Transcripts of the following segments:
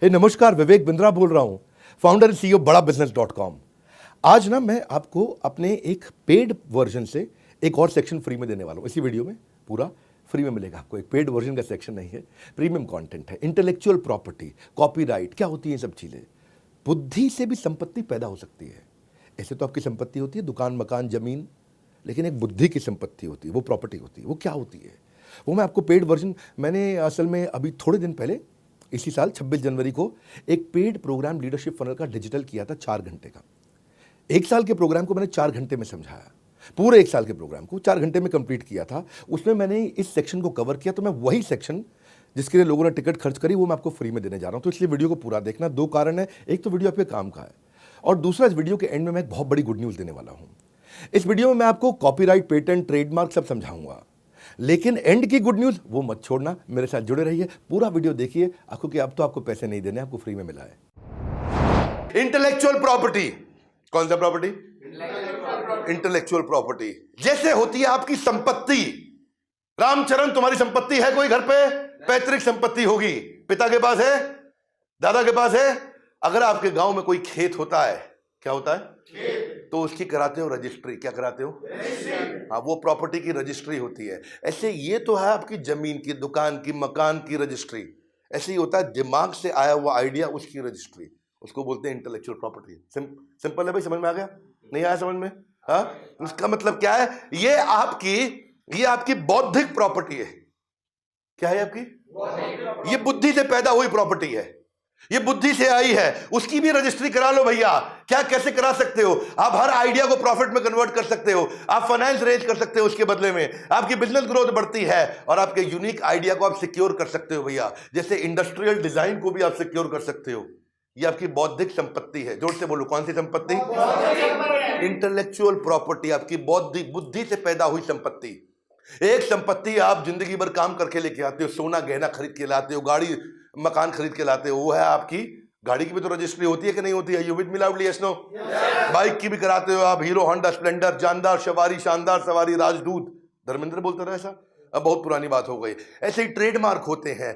नमस्कार, विवेक बिंद्रा बोल रहा हूं, फाउंडर एंड सीईओ बड़ा बिजनेस.com। आज ना मैं आपको अपने एक पेड वर्जन से एक और सेक्शन फ्री में देने वाला हूं। इसी वीडियो में पूरा फ्री में मिलेगा आपको। एक पेड वर्जन का सेक्शन नहीं है, प्रीमियम कंटेंट है। इंटेलेक्चुअल प्रॉपर्टी, कॉपीराइट, क्या होती है ये सब चीजें। बुद्धि से भी संपत्ति पैदा हो सकती है। ऐसे तो आपकी संपत्ति होती है दुकान, मकान, जमीन, लेकिन एक बुद्धि की संपत्ति होती है, वो प्रॉपर्टी होती है। वो क्या होती है वो मैं आपको पेड वर्जन, मैंने असल में अभी थोड़े दिन पहले इसी साल 26 जनवरी को एक पेड प्रोग्राम लीडरशिप फनल का डिजिटल किया था 4 घंटे का। 1 साल के प्रोग्राम को मैंने 4 घंटे में समझाया। पूरे 1 साल के प्रोग्राम को 4 घंटे में कंप्लीट किया था। उसमें मैंने इस सेक्शन को कवर किया। तो मैं वही सेक्शन जिसके लिए लोगों ने टिकट खर्च करी वो मैं आपको फ्री में देने जा रहा हूं। तो इसलिए वीडियो को पूरा देखना। 2 कारण है, एक तो वीडियो आपके काम का है और दूसरा इस वीडियो के एंड में मैं एक बहुत बड़ी गुड न्यूज देने वाला हूं। इस वीडियो में मैं आपको कॉपीराइट, पेटेंट, ट्रेडमार्क सब समझाऊंगा, लेकिन एंड की गुड न्यूज वो मत छोड़ना। मेरे साथ जुड़े रहिए, पूरा वीडियो देखिए। आपको कि अब तो आपको पैसे नहीं देने, आपको फ्री में मिला है। इंटेलेक्चुअल प्रॉपर्टी, कौन सा प्रॉपर्टी? इंटेलेक्चुअल प्रॉपर्टी जैसे होती है आपकी संपत्ति। रामचरण, तुम्हारी संपत्ति है कोई घर पे? पैतृक संपत्ति होगी, पिता के पास है, दादा के पास है। अगर आपके गांव में कोई खेत होता है, क्या होता है? तो उसकी कराते हो रजिस्ट्री। क्या कराते हो? हाँ, वो प्रॉपर्टी की रजिस्ट्री होती है। ऐसे ये तो है आपकी जमीन की, दुकान की, मकान की रजिस्ट्री। ऐसे ही होता है दिमाग से आया हुआ आइडिया, उसकी रजिस्ट्री, उसको बोलते हैं इंटेलेक्चुअल प्रॉपर्टी। सिंपल है भाई, समझ में आ गया? नहीं आया समझ में? हाँ, उसका मतलब क्या है? ये आपकी बौद्धिक प्रॉपर्टी है। क्या है आपकी? ये बुद्धि से पैदा हुई प्रॉपर्टी है, ये बुद्धि से आई है। उसकी भी रजिस्ट्री करा लो भैया। क्या, कैसे करा सकते हो? आप हर आइडिया को प्रॉफिट में कन्वर्ट कर सकते हो। आप फाइनेंस रेज कर सकते हो, उसके बदले में आपकी बिजनेस ग्रोथ बढ़ती है और आपके यूनिक आइडिया को आप सिक्योर कर सकते हो भैया। जैसे इंडस्ट्रियल डिजाइन को भी आप सिक्योर कर सकते हो। ये आपकी बौद्धिक संपत्ति है। जोर से बोलो, कौन सी संपत्ति? इंटेलेक्चुअल प्रॉपर्टी, आपकी बौद्धिक बुद्धि से पैदा हुई संपत्ति। एक संपत्ति आप जिंदगी भर काम करके लेके आते हो, सोना गहना खरीद के लाते हो, गाड़ी मकान खरीद के लाते हो, वो है आपकी। गाड़ी की भी तो रजिस्ट्री होती है कि नहीं होती है? You with me loudly, yes no? Bike की भी कराते हो आप, हीरो होंडा स्प्लेंडर, जानदार सवारी, शानदार सवारी, राजदूत। धर्मेंद्र बोलता रहा ऐसा, अब बहुत पुरानी बात हो गई। ऐसे ही ट्रेडमार्क होते हैं।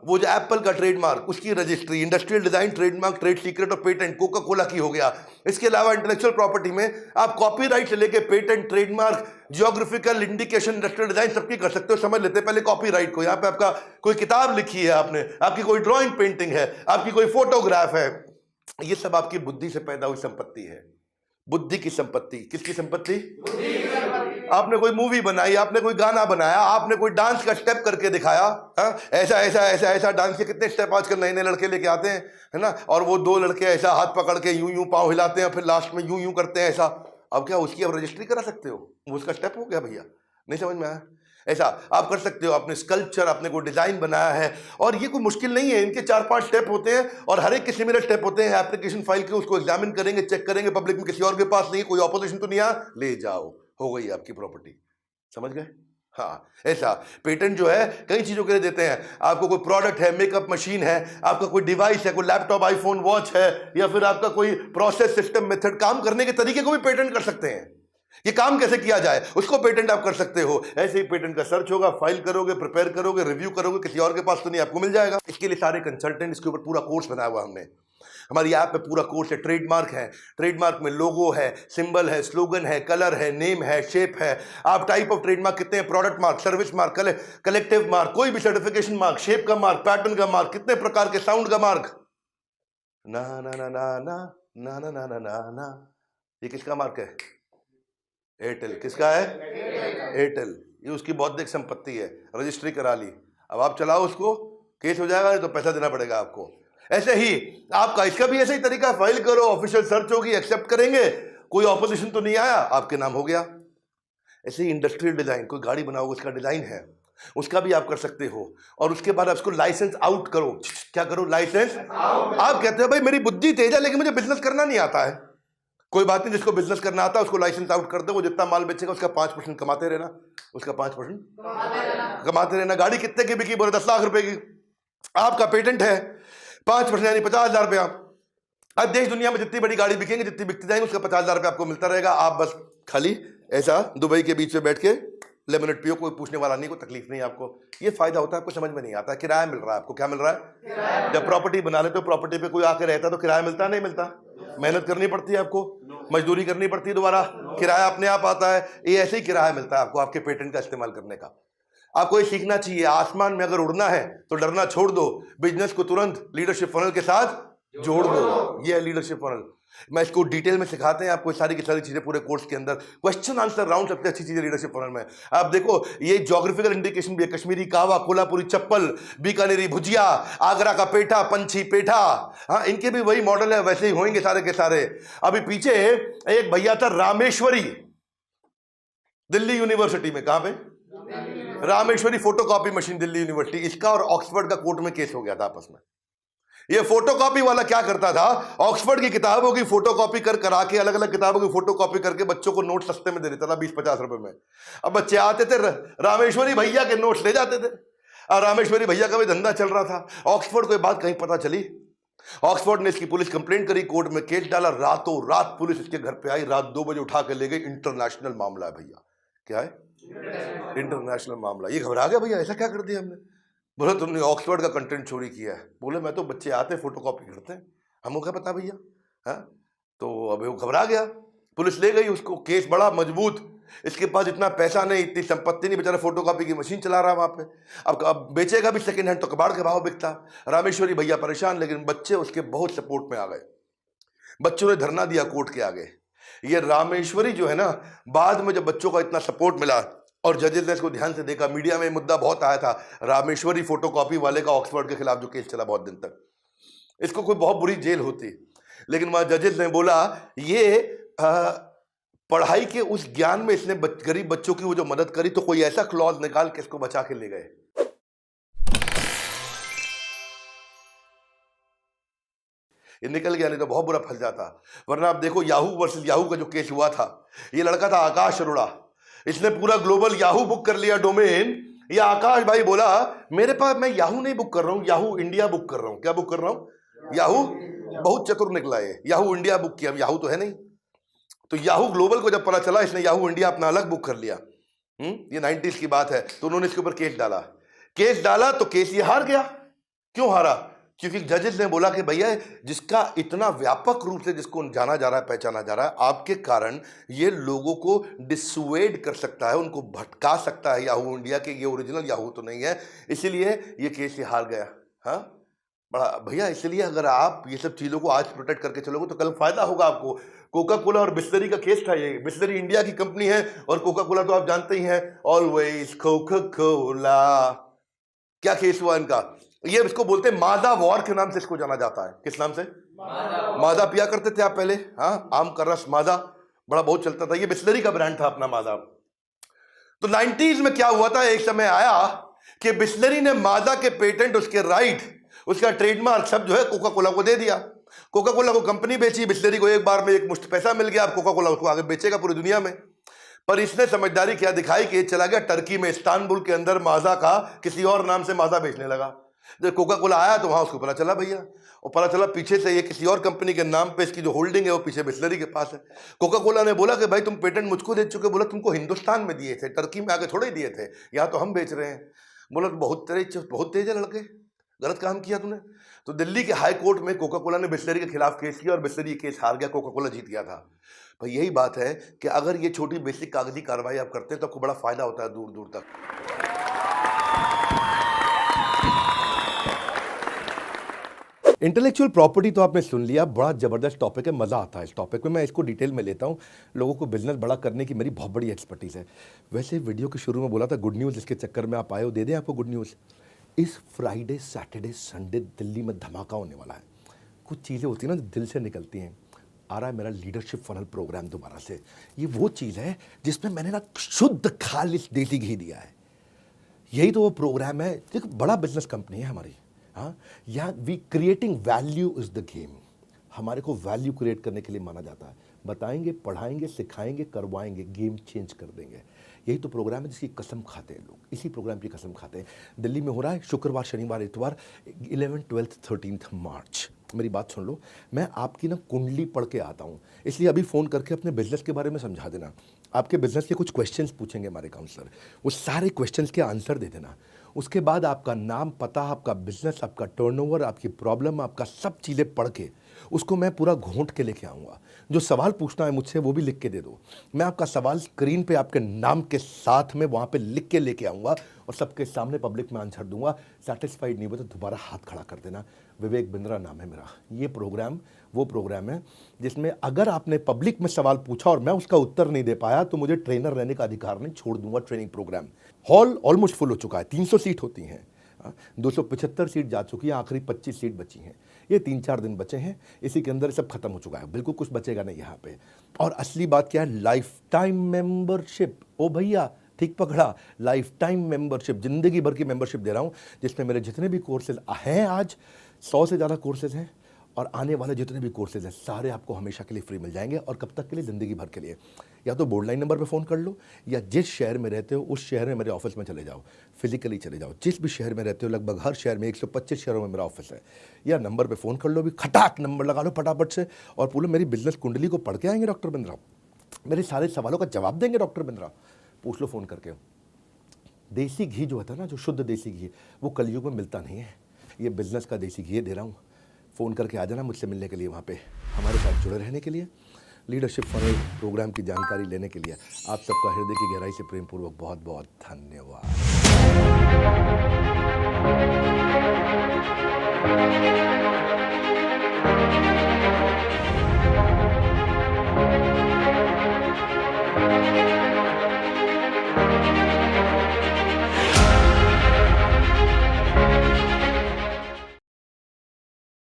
वो जो एप्पल का ट्रेडमार्क, उसकी registry, industrial design trademark, trade secret और पेटेंट कोका कोला की हो गया। इसके अलावा इंटेलेक्चुअल प्रॉपर्टी में आप कॉपीराइट से लेके patent, trademark, geographical indication, industrial design सबकी कर सकते हो। समझ लेते हैं पहले कॉपीराइट को। यहाँ पे आपका कोई किताब लिखी है आपने, आपकी कोई ड्राइंग पेंटिंग है, आपकी कोई फोटोग्राफ है, ये सब आपकी बुद्धि से पैदा हुई संपत्ति है। बुद्धि की संपत्ति। किसकी संपत्ति? आपने कोई मूवी बनाई, आपने कोई गाना बनाया, आपने कोई डांस का स्टेप करके दिखाया। ऐसा ऐसा ऐसा ऐसा डांस के कितने स्टेप आजकल नए नए लड़के लेके आते हैं, है ना? और वो 2 लड़के ऐसा हाथ पकड़ के यूं यूं पांव हिलाते हैं, फिर लास्ट में यूं यूं करते हैं ऐसा। अब क्या उसकी आप रजिस्ट्री करा सकते हो? वो उसका स्टेप हो गया भैया। नहीं समझ में आया? ऐसा आप कर सकते हो। आपने स्कल्पचर, आपने कोई डिजाइन बनाया है, और ये कोई मुश्किल नहीं है। इनके 4-5 स्टेप होते हैं और हर एक के सिमिलर स्टेप होते हैं। एप्लीकेशन फाइल के उसको एग्जामिन करेंगे, चेक करेंगे, पब्लिक में किसी और के पास नहीं, कोई ऑपोजिशन तो नहीं आ, ले जाओ, हो गई आपकी प्रॉपर्टी। समझ गए? हाँ, ऐसा पेटेंट जो है कई चीजों के लिए देते हैं। आपको कोई प्रोडक्ट है, मेकअप मशीन है, आपका कोई डिवाइस है, कोई लैपटॉप, आईफोन, वॉच है, या फिर आपका कोई प्रोसेस, सिस्टम, मेथड, काम करने के तरीके को भी पेटेंट कर सकते हैं। ये काम कैसे किया जाए उसको पेटेंट आप कर सकते हो। ऐसे ही पेटेंट का सर्च होगा, फाइल करोगे, प्रिपेयर करोगे, रिव्यू करोगे, किसी और के पास तो नहीं, आपको मिल जाएगा। इसके लिए सारे कंसल्टेंट, इसके ऊपर पूरा कोर्स बनाया हुआ हमने। हमारी ऐप में पूरा कोर्स है। ट्रेडमार्क है, ट्रेडमार्क में लोगो है, सिंबल है, स्लोगन है, कलर है, नेम है, शेप है। आप टाइप ऑफ ट्रेडमार्क कितने हैं, product mark, service mark, collective mark, कोई भी सर्टिफिकेशन मार्क, शेप का मार्क, पैटर्न का मार्क, कितने प्रकार के, साउंड का मार्क, ना ना ना ना ना ना ना ना ना ना ना। ये किसका मार्क है? एयरटेल। किसका है? एयरटेल। ये उसकी बौद्धिक संपत्ति है। रजिस्ट्री करा ली, अब आप चलाओ उसको, केस हो जाएगा तो पैसा देना पड़ेगा आपको। ऐसे ही आपका इसका भी ऐसा ही तरीका, फाइल करो, ऑफिशियल सर्च होगी, एक्सेप्ट करेंगे, कोई ऑपोजिशन तो नहीं आया, आपके नाम हो गया। ऐसे ही इंडस्ट्रियल डिजाइन, कोई गाड़ी बनाओगे, उसका डिजाइन है, उसका भी आप कर सकते हो। और उसके बाद आप उसको लाइसेंस आउट करो। क्या करो? Licence out. आप कहते हो भाई मेरी बुद्धि तेज है लेकिन मुझे बिजनेस करना नहीं आता है। कोई बात नहीं, जिसको बिजनेस करना आता है उसको लाइसेंस आउट कर दो। वो जितना माल बेचेगा उसका 5% कमाते रहना, उसका 5% कमाते रहना। गाड़ी कितने की बिकी? बोले 10 लाख रुपए की। आपका पेटेंट है 5% यानी 50,000 रुपया। अब देश दुनिया में जितनी बड़ी गाड़ी बिकेंगे, जितनी बिकती जाएंगी, उसका 50,000 रुपया आपको मिलता रहेगा। आप बस खाली ऐसा दुबई के बीच में बैठ के लेमनेड पियो, कोई पूछने वाला नहीं, कोई तकलीफ नहीं आपको। ये फायदा होता है, आपको समझ में नहीं आता। किराया मिल रहा है आपको। क्या मिल रहा है? जब प्रॉपर्टी बना लेते हो, प्रॉपर्टी पे कोई आके रहता है तो किराया मिलता नहीं मिलता? मेहनत करनी पड़ती है आपको, मजदूरी करनी पड़ती है दोबारा, किराया अपने आप आता है। ये ऐसे ही किराया मिलता है आपको आपके पेटेंट का इस्तेमाल करने का। आपको ये सीखना चाहिए, आसमान में अगर उड़ना है तो डरना छोड़ दो, बिजनेस को तुरंत लीडरशिप फनल के साथ जोड़ दो। ये है लीडरशिप फनल। मैं इसको डिटेल में सिखाते हैं आपको, सारी की सारी चीजें पूरे कोर्स के अंदर। क्वेश्चन आंसर राउंड सबसे अच्छी चीजें लीडरशिप फनल में। आप देखो, ये ज्योग्राफिकल इंडिकेशन भी है, कश्मीरी कावा, कोल्हापुरी चप्पल, बीकानेरी भुजिया, आगरा का पेठा, पंछी पेठा। हाँ, इनके भी वही मॉडल है, वैसे ही होंगे सारे के सारे। अभी पीछे एक भैया था रामेश्वरी, दिल्ली यूनिवर्सिटी में। कहां पे? Rameshwari photocopy machine, Delhi university. इसका और ऑक्सफोर्ड का कोर्ट में केस हो गया था आपस में। ये फोटोकॉपी वाला क्या करता था, ऑक्सफोर्ड की किताबों की फोटोकॉपी कर करा के, अलग अलग किताबों की फोटोकॉपी करके बच्चों को नोट सस्ते में दे देता था, 20-50 रुपए में। अब बच्चे आते थे, रामेश्वरी भैया के नोट्स ले जाते थे, और रामेश्वरी भैया का भी धंधा चल रहा था। ऑक्सफोर्ड को ये बात कहीं पता चली, ऑक्सफोर्ड ने इसकी पुलिस कंप्लेंट करी, कोर्ट में केस डाला। रातों रात पुलिस इसके घर पे आई, रात 2 बजे उठा के ले गई। इंटरनेशनल मामला है भैया। क्या है? इंटरनेशनल मामला। ये घबरा गया भैया, ऐसा क्या कर दिया हमने? बोले तुमने ऑक्सफोर्ड का कंटेंट चोरी किया है। बोले मैं तो, बच्चे आते फोटोकॉपी करते हैं, हमको क्या पता भैया। हाँ, तो अब वो घबरा गया, पुलिस ले गई उसको। केस बड़ा मजबूत, इसके पास इतना पैसा नहीं, इतनी संपत्ति नहीं, बेचारा फोटोकॉपी की मशीन चला रहा वहां पे। अब बेचेगा भी सेकंड हैंड तो कबाड़ के भाव बिकता। रामेश्वरी भैया परेशान, लेकिन बच्चे उसके बहुत सपोर्ट में आ गए। बच्चों ने धरना दिया कोर्ट के आगे। ये रामेश्वरी जो है ना, बाद में जब बच्चों का इतना सपोर्ट मिला और जजेस ने इसको ध्यान से देखा, मीडिया में मुद्दा बहुत आया था, रामेश्वरी फोटोकॉपी वाले का ऑक्सफोर्ड के खिलाफ जो केस चला बहुत दिन तक, इसको कोई बहुत बुरी जेल होती। लेकिन वहां जजेस ने बोला ये पढ़ाई के उस ज्ञान में इसने गरीब बच्चों की वो जो मदद करी, तो कोई ऐसा क्लॉज निकाल के इसको बचा के ले गए। ये निकल गया, नहीं तो बहुत बुरा फंस जाता। वरना आप देखो, याहू वर्सेस याहू का जो केस हुआ था, ये लड़का था आकाश अरोड़ा, इसने पूरा ग्लोबल याहू बुक कर लिया डोमेन। ये आकाश भाई बोला मेरे पास, मैं याहू नहीं बुक कर रहा हूं, याहू इंडिया बुक कर रहा हूं। क्या बुक कर रहा हूं? याहू। बहुत चतुर निकला है, याहू इंडिया बुक किया। याहू तो है नहीं, तो याहू ग्लोबल को जब पता चला, इसने याहू इंडिया अपना अलग बुक कर लिया। ये 90s की बात है। तो उन्होंने इसके ऊपर केस डाला। केस डाला तो केस ये हार गया। क्यों हारा? क्योंकि जजेस ने बोला कि भैया, जिसका इतना व्यापक रूप से जिसको जाना जा रहा है, पहचाना जा रहा है, आपके कारण ये लोगों को डिसुएड कर सकता है, उनको भटका सकता है याहू इंडिया के, ये ओरिजिनल याहू तो नहीं है, इसीलिए ये केस ये हार गया। हाँ बड़ा भैया, इसलिए अगर आप ये सब चीजों को आज प्रोटेक्ट करके चलोगे तो कल फायदा होगा आपको। कोका कोला और बिस्लरी का केस था ये। बिस्लरी इंडिया की कंपनी है और कोका कोला तो आप जानते ही हैं, ऑलवेज कोका कोला। क्या केस हुआ इनका? ये इसको बोलते हैं मादा वॉर के नाम से इसको जाना जाता है। किस नाम से? मादा पिया करते थे आप पहले? हाँ, आम का रस मादा बड़ा बहुत चलता था, ये बिस्लरी का ब्रांड था अपना मादा। तो 90s में क्या हुआ था, एक समय आया कि बिस्लरी ने मादा के पेटेंट, उसके राइट, उसका ट्रेडमार्क सब जो है कोका कोला को दे दिया। कोका कोला को कंपनी बेची, बिस्लरी को एक बार में एक मुश्त पैसा मिल गया। अब कोका कोला उसको आगे बेचेगा पूरी दुनिया में। पर इसने समझदारी क्या दिखाई कि चला गया टर्की में, इस्तांबुल के अंदर माजा का किसी और नाम से माजा बेचने लगा। जब कोका कोला आया तो वहां उसको पता चला भैया, और पता चला पीछे से ये किसी और कंपनी के नाम पे इसकी जो होल्डिंग है वो पीछे बिस्लरी के पास है। कोका कोला ने बोला कि भाई तुम पेटेंट मुझको दे चुके। बोला तुमको हिंदुस्तान में दिए थे, टर्की में आगे थोड़े दिए थे, यहाँ तो हम बेच रहे हैं। बोला बहुत तेज है लड़के, गलत काम किया तूने। तो दिल्ली के हाई कोर्ट में कोका कोला ने बिस्लरी के खिलाफ केस किया और बिस्लरी केस हार गया, कोका कोला जीत गया था। भाई यही बात है कि अगर ये छोटी बेसिक कागजी कार्रवाई आप करते हैं तो आपको बड़ा फायदा होता है दूर दूर तक। इंटेलेक्चुअल प्रॉपर्टी तो आपने सुन लिया, बड़ा जबरदस्त टॉपिक है, मजा आता है इस टॉपिक में। मैं इसको डिटेल में लेता हूँ। लोगों को बिजनेस बड़ा करने की मेरी बहुत बड़ी एक्सपर्टीज है। वैसे वीडियो के शुरू में बोला था गुड न्यूज़, इसके चक्कर में आप आए हो, दे दें आपको गुड न्यूज़। इस फ्राइडे सैटरडे संडे दिल्ली में धमाका होने वाला है। कुछ चीज़ें होती हैं ना दिल से निकलती हैं। आ रहा है मेरा लीडरशिप फनल प्रोग्राम दोबारा से। ये वो चीज़ है जिसमें मैंने ना शुद्ध खालिश देसी घी दिया है। यही तो वो प्रोग्राम है। देखो बड़ा बिजनेस कंपनी है हमारी, हाँ, यहाँ we creating value is the game. हमारे को वैल्यू क्रिएट करने के लिए माना जाता है। बताएंगे, पढ़ाएंगे, सिखाएंगे, करवाएंगे, गेम चेंज कर देंगे। यही तो प्रोग्राम है जिसकी कसम खाते हैं लोग, इसी प्रोग्राम की कसम खाते हैं। दिल्ली में हो रहा है शुक्रवार, शनिवार, इतवार, 11, 12, 13 मार्च। मेरी बात सुन लो, मैं आपकी ना कुंडली पढ़ के आता हूँ, इसलिए अभी फ़ोन करके अपने बिजनेस के बारे में समझा देना। आपके बिजनेस के कुछ क्वेश्चंस पूछेंगे हमारे काउंसलर, वो सारे क्वेश्चंस के आंसर दे देना। उसके बाद आपका नाम, पता, आपका बिजनेस, आपका टर्नओवर, आपकी प्रॉब्लम, आपका सब चीज़ें पढ़ के उसको मैं पूरा घोंट के लेके आऊँगा। जो सवाल पूछना है मुझसे वो भी लिख के दे दो। मैं आपका सवाल स्क्रीन पे आपके नाम के साथ में वहाँ पे लिख के लेके आऊँगा और सबके सामने पब्लिक में आंसर दूंगा। सेटिस्फाइड नहीं हुआ तो दोबारा हाथ खड़ा कर देना। विवेक बिंद्रा नाम है मेरा। ये प्रोग्राम वो प्रोग्राम है जिसमें अगर आपने पब्लिक में सवाल पूछा और मैं उसका उत्तर नहीं दे पाया तो मुझे ट्रेनर रहने का अधिकार नहीं, छोड़ दूंगा training programme. Hall almost full हो चुका है, 300 सीट होती हैं, 275 सीट जा चुकी है, आखिरी 25 सीट बची हैं। ये 3-4 दिन बचे हैं, इसी के अंदर सब खत्म हो चुका है, बिल्कुल कुछ बचेगा नहीं यहाँ पे। और असली बात क्या है, लाइफ टाइम मेंबरशिप। ओ भैया ठीक पकड़ा, लाइफ टाइम मेंबरशिप, जिंदगी भर की मेंबरशिप दे रहा हूँ, जिसमें मेरे जितने भी कोर्सेज हैं, आज 100 से ज़्यादा कोर्सेज हैं और आने वाले जितने भी कोर्सेज हैं सारे आपको हमेशा के लिए फ्री मिल जाएंगे। और कब तक के लिए, ज़िंदगी भर के लिए। या तो बोर्ड लाइन नंबर पे फ़ोन कर लो, या जिस शहर में रहते हो उस शहर में मेरे ऑफिस में चले जाओ, फिजिकली चले जाओ। जिस भी शहर में रहते हो, लगभग हर शहर में 125 शहरों में मेरा ऑफिस है, या नंबर पे फ़ोन कर लो, भी खटाक नंबर लगा लो फटाफट से और बोलो मेरी बिजनेस कुंडली को पढ़ के आएंगे डॉक्टर बिंद्रा, मेरे सारे सवालों का जवाब देंगे डॉक्टर बिंद्रा। पूछ लो फ़ोन करके। देसी घी जो होता है ना, जो शुद्ध देसी घी, वो कलयुग में मिलता नहीं है। ये बिजनेस का देसी घी दे रहा हूँ। फ़ोन करके आ जाना मुझसे मिलने के लिए, वहाँ पे हमारे साथ जुड़े रहने के लिए, लीडरशिप फनल प्रोग्राम की जानकारी लेने के लिए। आप सबका हृदय की गहराई से प्रेम पूर्वक बहुत बहुत धन्यवाद।